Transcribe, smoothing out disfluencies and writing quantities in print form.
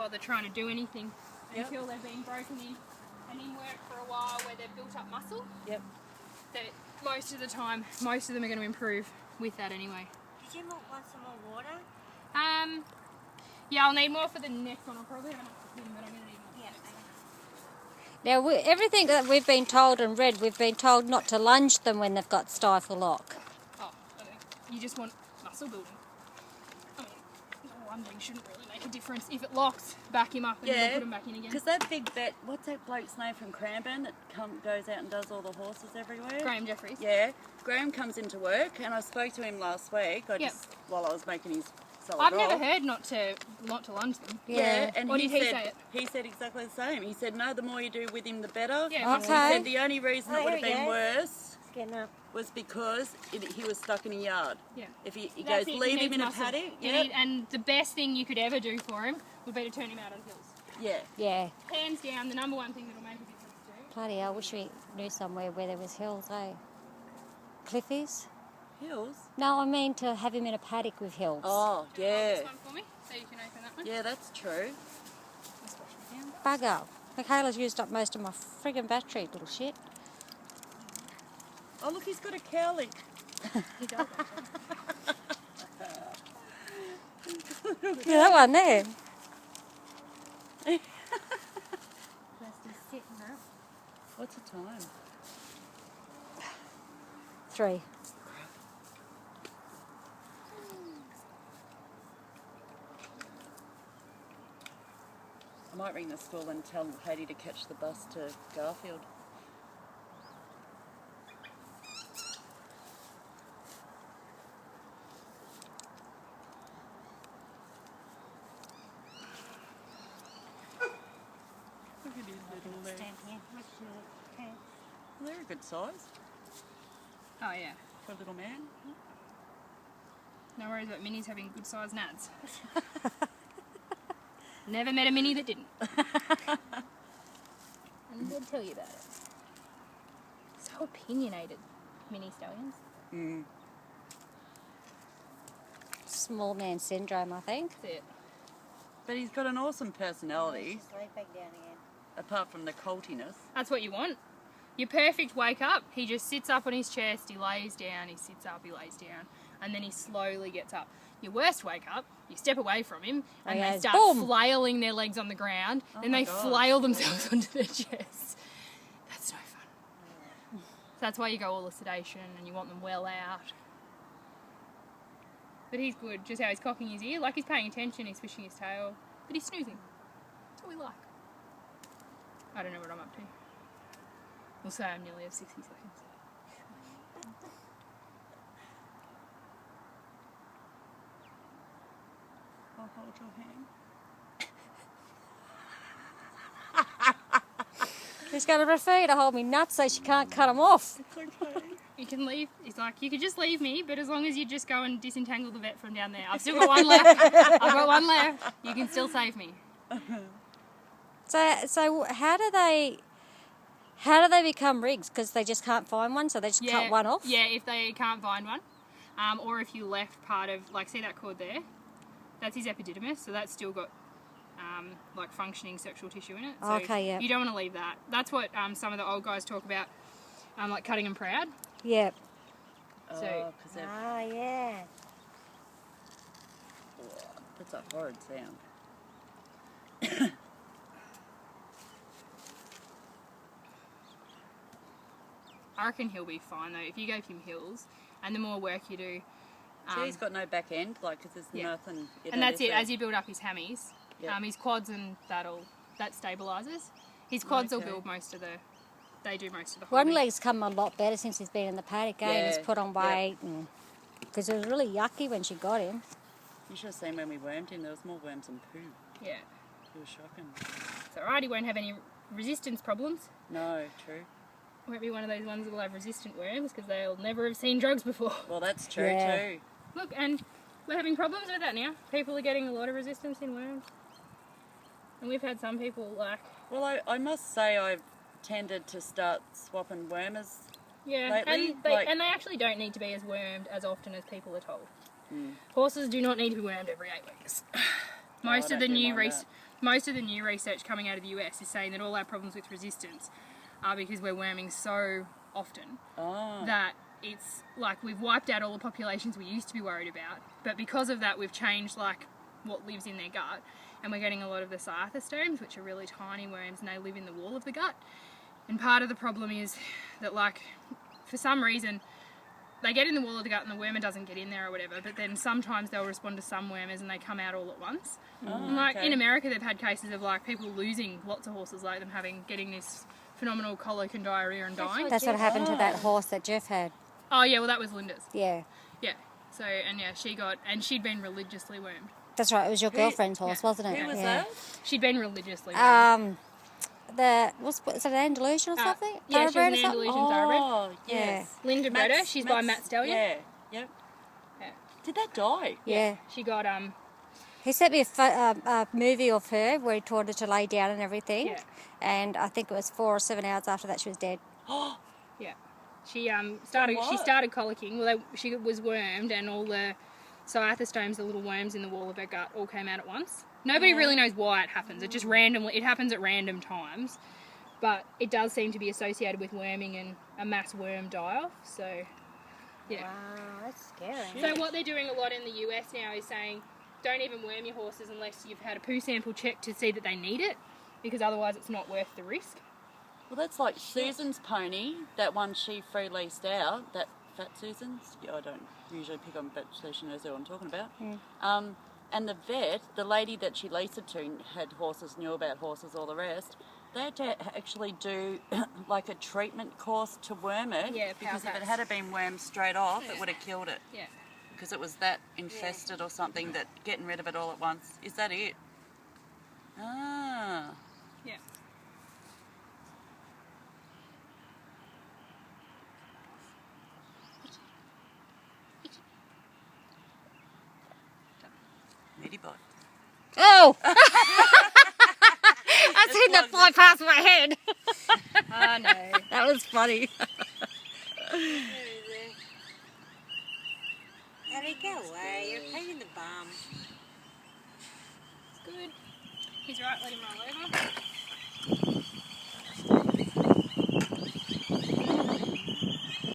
bother trying to do anything until they've been broken in and in work for a while where they've built up muscle. Yep. That most of the time, most of them are going to improve with that anyway. Did you want some more water? Yeah, I'll need more for the next one. I'll probably have enough for him, but I'm going to need more. Yeah. Now, everything that we've been told and read, we've been told not to lunge them when they've got stifle lock. Oh, I don't know. You just want muscle building. I mean, lunging shouldn't really make a difference. If it locks, back him up and then put him back in again. Because that big vet, what's that bloke's name from Cranbourne that goes out and does all the horses everywhere? Graham Jeffries. Yeah, Graham comes into work and I spoke to him last week while I was making his solid I've roll. never heard not to lunge them. Yeah, and what did he said, say? He said exactly the same. He said, no, the more you do with him, the better. Yeah, He said the only reason it would have been worse was because he was stuck in a yard. Yeah. If he goes, leave him in a paddock. Yeah. And the best thing you could ever do for him would be to turn him out on hills. Yeah. Yeah. Hands down, the number one thing that'll make a difference to Bloody hell, I wish we knew somewhere where there was hills, eh? Cliffies? Hills? No, I mean to have him in a paddock with hills. Oh, yeah. This one for me, so you can open that one. Yeah, that's true. Let's wash it down. Bugger. Michaela's used up most of my friggin' battery, little shit. Oh, look, he's got a cowlick. He does. Yeah, that one there. What's the time? 3. I might ring the school and tell Haiti to catch the bus to Garfield. Look at his little legs. They're a good size Oh yeah. for a little man. No worries about minis having good sized nads. Never met a mini that didn't. And they'll tell you about it. So opinionated, mini stallions. Mm. Small man syndrome, I think. That's it. But he's got an awesome personality, Lay back down again. apart from the coltiness. That's what you want. Your perfect wake up, he just sits up on his chest, he lays down, he sits up, he lays down, and then he slowly gets up. Your worst wake up, you step away from him, and they start flailing their legs on the ground, then they flail themselves onto their chest. That's no fun. So that's why you go all the sedation, and you want them well out. But he's good, just how he's cocking his ear, like he's paying attention, he's swishing his tail, but he's snoozing. That's what we like. I don't know what I'm up to. We'll say I'm nearly at 60 seconds. I'll hold your hand. He's got a refer to hold me nuts so she can't cut him off. It's okay. You can leave. It's like, you could just leave me, but as long as you just go and disentangle the vet from down there. I've still got one left. I've got one left. You can still save me. So how do they become rigs? Because they just can't find one, so they just cut one off? Yeah, if they can't find one. Or if you left part of, like, see that cord there? That's his epididymis, so that's still got, like, functioning sexual tissue in it. So okay, yeah. You don't want to leave that. That's what some of the old guys talk about, like, cutting them proud. Yeah. So, yeah. Oh, that's a horrid sound. I reckon he'll be fine, though, if you gave him hills, and the more work you do... See, he's got no back end, like, because there's nothing... And that's it, as you build up his hammies, Yep. his quads and that stabilises. His quads will build most of the... They do most of the One holding. leg's come a lot better since he's been in the paddock, and he's put on weight. Because it was really yucky when she got him. You should have seen when we wormed him, there was more worms than poo. Yeah. It was shocking. It's alright, he won't have any resistance problems. No, true. Won't be one of those ones that will have resistant worms because they'll never have seen drugs before. Well, that's true too. Look, and we're having problems with that now. People are getting a lot of resistance in worms. And we've had some people like... Well, I must say I've tended to start swapping wormers lately. And they actually don't need to be as wormed as often as people are told. Horses do not need to be wormed every 8 weeks. Most of the new research coming out of the US is saying that all our problems with resistance are because we're worming so often that it's like we've wiped out all the populations we used to be worried about, but because of that we've changed like what lives in their gut, and we're getting a lot of the cyathostomes, which are really tiny worms, and they live in the wall of the gut. And part of the problem is that, like, for some reason they get in the wall of the gut and the wormer doesn't get in there or whatever, but then sometimes they'll respond to some wormers and they come out all at once. And like in America they've had cases of like people losing lots of horses, like them getting this phenomenal colic and diarrhea and dying. That's what happened to that horse that Jeff had. Oh yeah, well that was Linda's. Yeah. Yeah. So, and yeah, she'd been religiously wormed. That's right, it was your girlfriend's horse, wasn't it? Who was that? She'd been religiously wormed. Was it an Andalusian or something? Yeah, she was an Andalusian thoroughbred. Oh, yes. Linda Bredder, she's by Matt Stallion. Yeah, yep. Yeah. Did that die? Yeah. She got, He sent me a movie of her where he taught her to lay down and everything. Yeah. And I think it was 4 or 7 hours after that she was dead. Yeah. She started colicking. Well, she was wormed, and all the cyathostomes, the little worms in the wall of her gut, all came out at once. Nobody really knows why it happens. It just it happens at random times, but it does seem to be associated with worming and a mass worm die-off. So, yeah. Wow, that's scary. So what they're doing a lot in the US now is saying, don't even worm your horses unless you've had a poo sample checked to see that they need it, because otherwise it's not worth the risk. Well, that's like Susan's pony, that one she free-leased out, that Fat Susan's. Yeah, I don't usually pick on, but she knows who I'm talking about. And the vet, the lady that she leased it to, had horses, knew about horses, all the rest. They had to actually do like a treatment course to worm it, because if it had been wormed straight off, it would have killed it. Yeah. Because it was that infested or something, that getting rid of it all at once. Is that it? Ah. Yeah. Meaty bot. Oh! I seen that fly past my head. I know. That was funny. Ellie, go away. You're a pain in the bum. It's good. He's right, let him roll over.